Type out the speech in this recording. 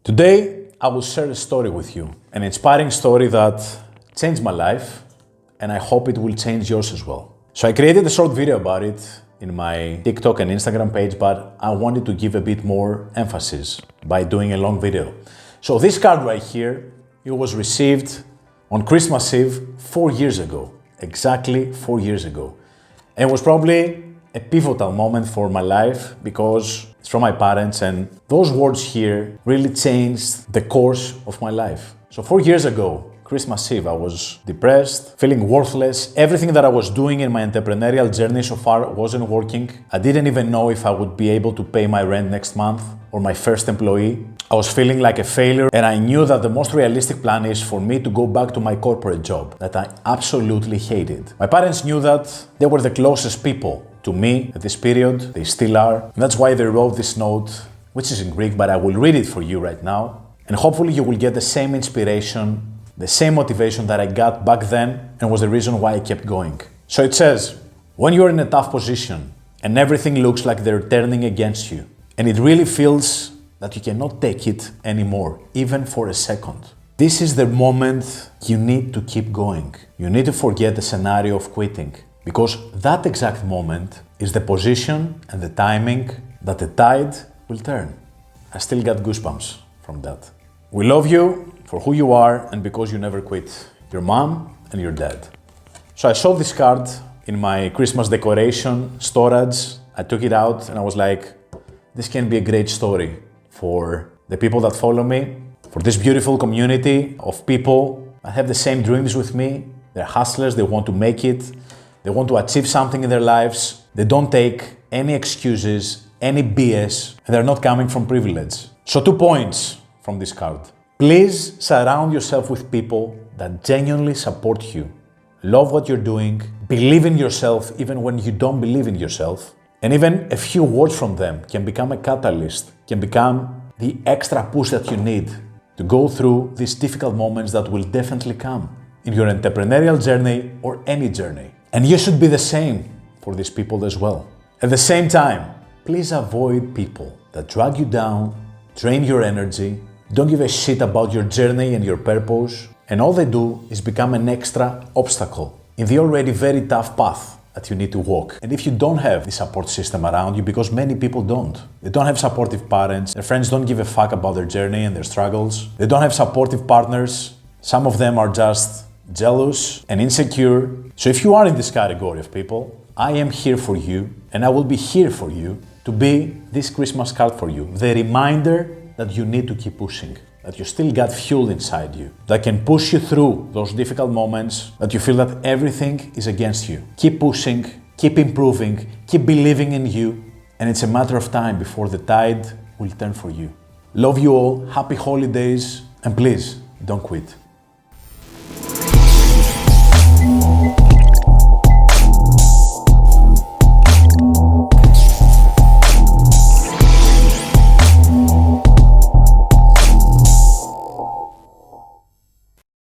Today, I will share a story with you, an inspiring story that changed my life, and I hope it will change yours as well. So I created a short video about it in my TikTok and Instagram page, but I wanted to give a bit more emphasis by doing a long video. So this card right here, it was received on Christmas Eve 4 years ago, exactly 4 years ago. And it was probably a pivotal moment for my life because it's from my parents, and those words here really changed the course of my life. So 4 years ago, Christmas Eve, I was depressed, feeling worthless. Everything that I was doing in my entrepreneurial journey so far wasn't working. I didn't even know if I would be able to pay my rent next month or my first employee. I was feeling like a failure, and I knew that the most realistic plan is for me to go back to my corporate job that I absolutely hated. My parents knew that. They were the closest people to me at this period. They still are. And that's why they wrote this note, which is in Greek, but I will read it for you right now. And hopefully you will get the same inspiration, the same motivation that I got back then, and was the reason why I kept going. So it says, when you're in a tough position and everything looks like they're turning against you, and it really feels that you cannot take it anymore, even for a second, this is the moment you need to keep going. You need to forget the scenario of quitting, because that exact moment is the position and the timing that the tide will turn. I still got goosebumps from that. We love you for who you are and because you never quit. Your mom and your dad. So I saw this card in my Christmas decoration storage. I took it out and I was like, this can be a great story for the people that follow me, for this beautiful community of people that have the same dreams with me. They're hustlers, they want to make it, they want to achieve something in their lives. They don't take any excuses, any BS, and they're not coming from privilege. So 2 points from this card. Please surround yourself with people that genuinely support you. Love what you're doing, believe in yourself even when you don't believe in yourself. And even a few words from them can become a catalyst, can become the extra push that you need to go through these difficult moments that will definitely come in your entrepreneurial journey or any journey. And you should be the same for these people as well. At the same time, please avoid people that drag you down, drain your energy, don't give a shit about your journey and your purpose, and all they do is become an extra obstacle in the already very tough path that you need to walk. And if you don't have the support system around you, because many people don't, they don't have supportive parents, their friends don't give a fuck about their journey and their struggles, they don't have supportive partners, some of them are just jealous and insecure. So if you are in this category of people, I am here for you, and I will be here for you to be this Christmas card for you. The reminder that you need to keep pushing, that you still got fuel inside you, that can push you through those difficult moments, that you feel that everything is against you. Keep pushing, keep improving, keep believing in you, and it's a matter of time before the tide will turn for you. Love you all, happy holidays, and please, don't quit.